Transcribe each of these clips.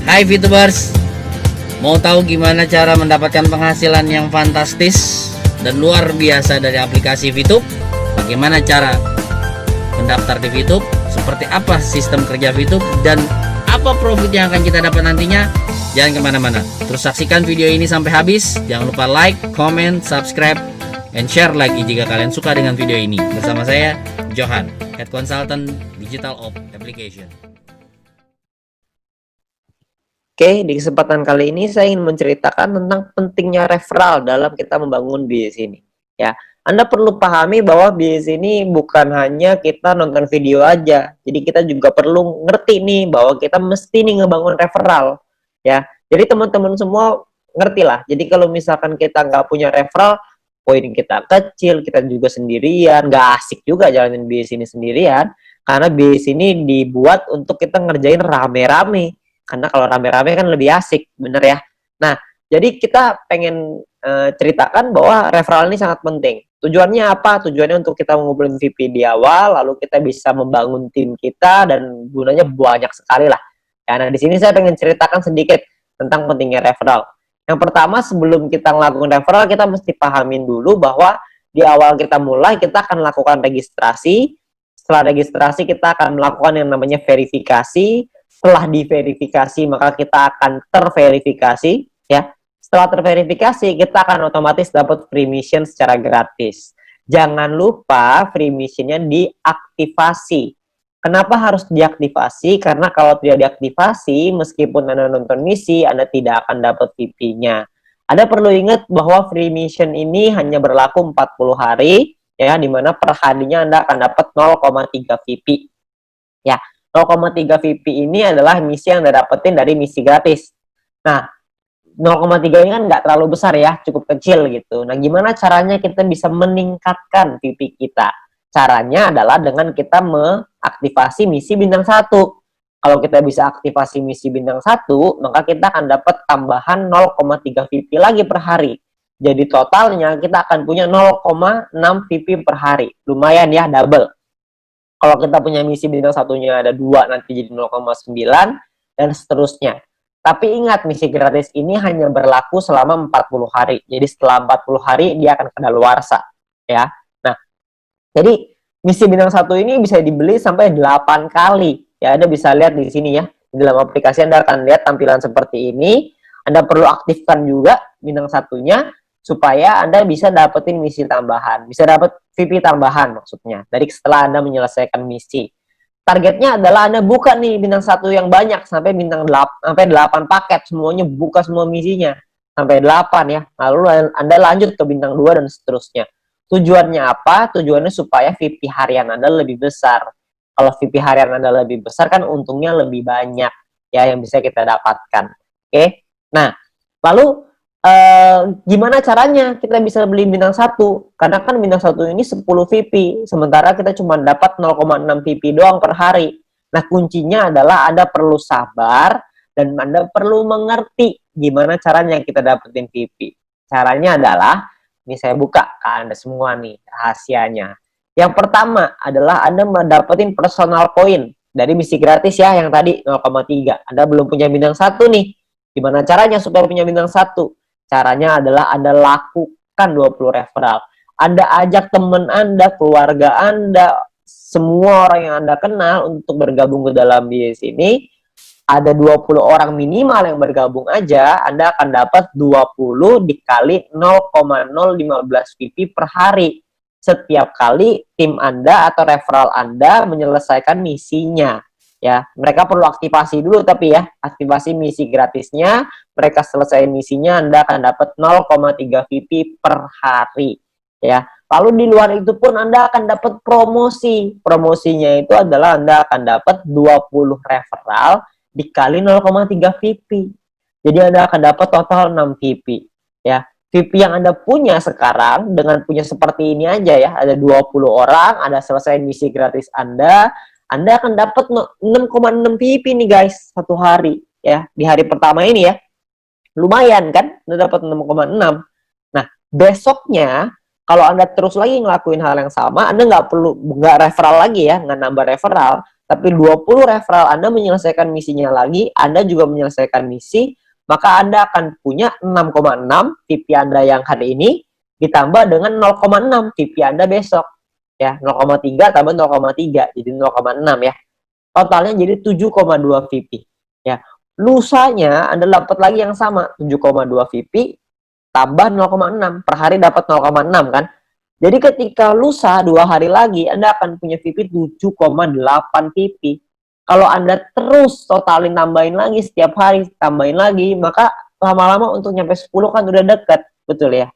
Hai VTubers, mau tahu gimana cara mendapatkan penghasilan yang fantastis dan luar biasa dari aplikasi VTube? Bagaimana cara mendaftar di VTube? Seperti apa sistem kerja VTube? Dan apa profit yang akan kita dapat nantinya? Jangan kemana-mana, terus saksikan video ini sampai habis. Jangan lupa like, comment, subscribe, and share lagi jika kalian suka dengan video ini. Bersama saya, Johan, Head Consultant Digital Ops Application. Oke, di kesempatan kali ini saya ingin menceritakan tentang pentingnya referral dalam kita membangun bisnis ini. Ya, Anda perlu pahami bahwa bisnis ini bukan hanya kita nonton video aja. Jadi kita juga perlu ngerti nih bahwa kita mesti nih ngebangun referral. Ya, jadi teman-teman semua ngerti lah. Jadi kalau misalkan kita nggak punya referral, poin kita kecil, kita juga sendirian, nggak asik juga jalanin bisnis ini sendirian. Karena bisnis ini dibuat untuk kita ngerjain rame-rame. Karena kalau rame-rame kan lebih asik, bener ya. Nah, jadi kita pengen ceritakan bahwa referral ini sangat penting. Tujuannya apa? Tujuannya untuk kita mengumpulin VP di awal, lalu kita bisa membangun tim kita, dan gunanya banyak sekali lah. Ya, nah, di sini saya pengen ceritakan sedikit tentang pentingnya referral. Yang pertama, sebelum kita melakukan referral, kita mesti pahamin dulu bahwa di awal kita mulai, kita akan lakukan registrasi. Setelah registrasi, kita akan melakukan yang namanya verifikasi. Setelah diverifikasi, maka kita akan terverifikasi, ya. Setelah terverifikasi, kita akan otomatis dapat free mission secara gratis. Jangan lupa free missionnya diaktifasi. Kenapa harus diaktifasi? Karena kalau tidak diaktifasi, meskipun Anda nonton misi, Anda tidak akan dapat VP-nya. Anda perlu ingat bahwa free mission ini hanya berlaku 40 hari, ya, dimana per harinya Anda akan dapat 0,3 VP. Ya, 0,3 VP ini adalah misi yang Anda dapetin dari misi gratis. Nah, 0,3 ini kan nggak terlalu besar ya, cukup kecil gitu. Nah, gimana caranya kita bisa meningkatkan VP kita? Caranya adalah dengan kita mengaktifasi misi bintang 1. Kalau kita bisa aktifasi misi bintang 1, maka kita akan dapat tambahan 0,3 VP lagi per hari. Jadi totalnya kita akan punya 0,6 VP per hari. Lumayan ya, double. Kalau kita punya misi bintang satunya ada 2, nanti jadi 0,9 dan seterusnya. Tapi ingat, misi gratis ini hanya berlaku selama 40 hari. Jadi setelah 40 hari dia akan kadaluarsa, ya. Nah, jadi misi bintang 1 ini bisa dibeli sampai 8 kali. Ya, Anda bisa lihat di sini ya. Di dalam aplikasi Anda akan lihat tampilan seperti ini. Anda perlu aktifkan juga bintang satunya supaya Anda bisa dapetin misi tambahan, bisa dapat VP tambahan maksudnya, dari setelah Anda menyelesaikan misi. Targetnya adalah Anda buka nih bintang 1 yang banyak, sampai bintang 8, sampai 8 paket, semuanya buka semua misinya, sampai 8 ya, lalu Anda lanjut ke bintang 2 dan seterusnya. Tujuannya apa? Tujuannya supaya VP harian Anda lebih besar. Kalau VP harian Anda lebih besar kan untungnya lebih banyak ya yang bisa kita dapatkan. Oke? Nah, lalu gimana caranya kita bisa beli bintang 1? Karena kan bintang 1 ini 10 VP, sementara kita cuma dapat 0,6 VP doang per hari. Nah, kuncinya adalah Anda perlu sabar dan Anda perlu mengerti gimana caranya kita dapetin VP. Caranya adalah, ini saya buka ke Anda semua nih rahasianya. Yang pertama adalah Anda mendapatkan personal point dari misi gratis ya, yang tadi 0,3. Anda belum punya bintang 1 nih. Gimana caranya supaya punya bintang 1? Caranya adalah Anda lakukan 20 referral. Anda ajak teman Anda, keluarga Anda, semua orang yang Anda kenal untuk bergabung ke dalam bisnis ini. Ada 20 orang minimal yang bergabung aja, Anda akan dapat 20 dikali 0,015 VP per hari. Setiap kali tim Anda atau referral Anda menyelesaikan misinya. Ya, mereka perlu aktivasi dulu, tapi ya, aktivasi misi gratisnya, mereka selesai misinya, Anda akan dapat 0,3 VP per hari. Ya, lalu di luar itu pun Anda akan dapat promosi. Promosinya itu adalah Anda akan dapat 20 referral dikali 0,3 VP. Jadi Anda akan dapat total 6 VP. Ya, VP yang Anda punya sekarang dengan punya seperti ini aja ya, ada 20 orang, Anda selesai misi gratis Anda akan dapat 6,6 VP nih guys, satu hari ya, di hari pertama ini ya. Lumayan kan, Anda dapat 6,6. Nah, besoknya kalau Anda terus lagi ngelakuin hal yang sama, Anda nggak referral lagi ya, nggak nambah referral, tapi 20 referral Anda menyelesaikan misinya lagi, Anda juga menyelesaikan misi, maka Anda akan punya 6,6 VP Anda yang hari ini ditambah dengan 0,6 VP Anda besok. Ya, 0,3 tambah 0,3 jadi 0,6 ya. Totalnya jadi 7,2 VP. Ya. Lusanya Anda dapat lagi yang sama, 7,2 VP tambah 0,6. Per hari dapat 0,6 kan? Jadi ketika lusa 2 hari lagi, Anda akan punya VP 7,8 VP. Kalau Anda terus totalin tambahin lagi setiap hari, tambahin lagi, maka lama-lama untuk nyampe 10 kan udah dekat, betul ya?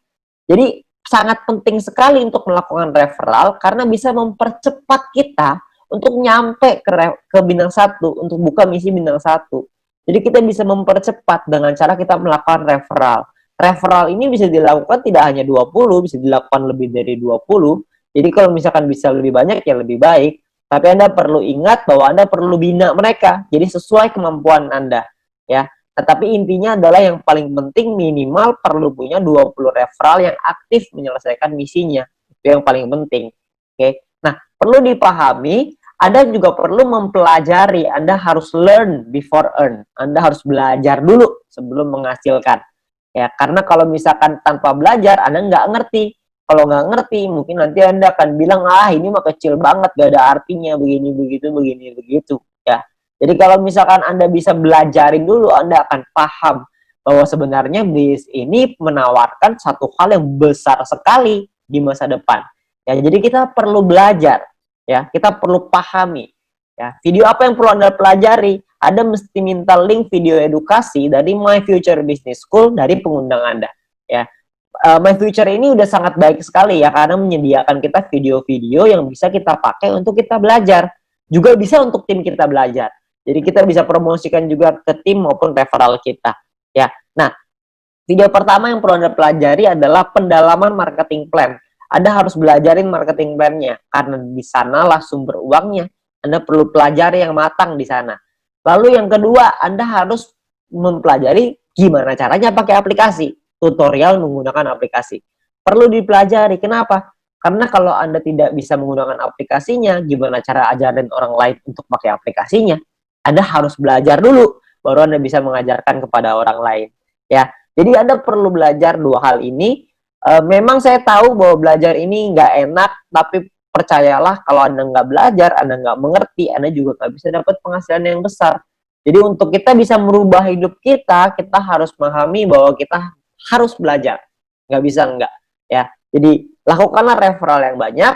Jadi sangat penting sekali untuk melakukan referral karena bisa mempercepat kita untuk nyampe ke bintang 1, untuk buka misi bintang 1. Jadi kita bisa mempercepat dengan cara kita melakukan referral. Referral ini bisa dilakukan tidak hanya 20, bisa dilakukan lebih dari 20. Jadi kalau misalkan bisa lebih banyak ya lebih baik. Tapi Anda perlu ingat bahwa Anda perlu bina mereka. Jadi sesuai kemampuan Anda. Ya. Tetapi intinya adalah yang paling penting minimal perlu punya 20 referral yang aktif menyelesaikan misinya. Itu yang paling penting. Oke. Nah, perlu dipahami, Anda juga perlu mempelajari. Anda harus learn before earn. Anda harus belajar dulu sebelum menghasilkan. Ya, karena kalau misalkan tanpa belajar, Anda nggak ngerti. Kalau nggak ngerti, mungkin nanti Anda akan bilang, ini mah kecil banget, gak ada artinya, begini, begitu. Ya. Jadi kalau misalkan Anda bisa belajarin dulu, Anda akan paham bahwa sebenarnya bisnis ini menawarkan satu hal yang besar sekali di masa depan. Ya, jadi kita perlu belajar. Ya, kita perlu pahami. Ya, video apa yang perlu Anda pelajari? Anda mesti minta link video edukasi dari My Future Business School dari pengundang Anda. Ya, My Future ini udah sangat baik sekali ya karena menyediakan kita video-video yang bisa kita pakai untuk kita belajar. Juga bisa untuk tim kita belajar. Jadi kita bisa promosikan juga ke tim maupun referral kita. Ya, nah video pertama yang perlu Anda pelajari adalah pendalaman marketing plan. Anda harus belajarin marketing plan-nya karena di sanalah sumber uangnya. Anda perlu pelajari yang matang di sana. Lalu yang kedua, Anda harus mempelajari gimana caranya pakai aplikasi. Tutorial menggunakan aplikasi. Perlu dipelajari. Kenapa? Karena kalau Anda tidak bisa menggunakan aplikasinya, gimana cara ajarin orang lain untuk pakai aplikasinya? Anda harus belajar dulu, baru Anda bisa mengajarkan kepada orang lain. Ya, jadi Anda perlu belajar dua hal ini. Memang saya tahu bahwa belajar ini nggak enak, tapi percayalah kalau Anda nggak belajar, Anda nggak mengerti, Anda juga nggak bisa dapat penghasilan yang besar. Jadi untuk kita bisa merubah hidup kita harus memahami bahwa kita harus belajar. Nggak bisa enggak. Ya. Jadi lakukanlah referral yang banyak,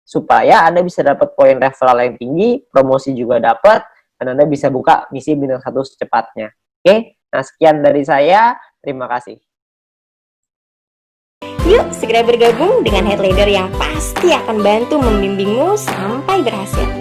supaya Anda bisa dapat poin referral yang tinggi, promosi juga dapat, dan Anda bisa buka misi bintang 1 secepatnya. Oke, nah sekian dari saya. Terima kasih. Yuk segera bergabung dengan Head Leader yang pasti akan bantu membimbingmu sampai berhasil.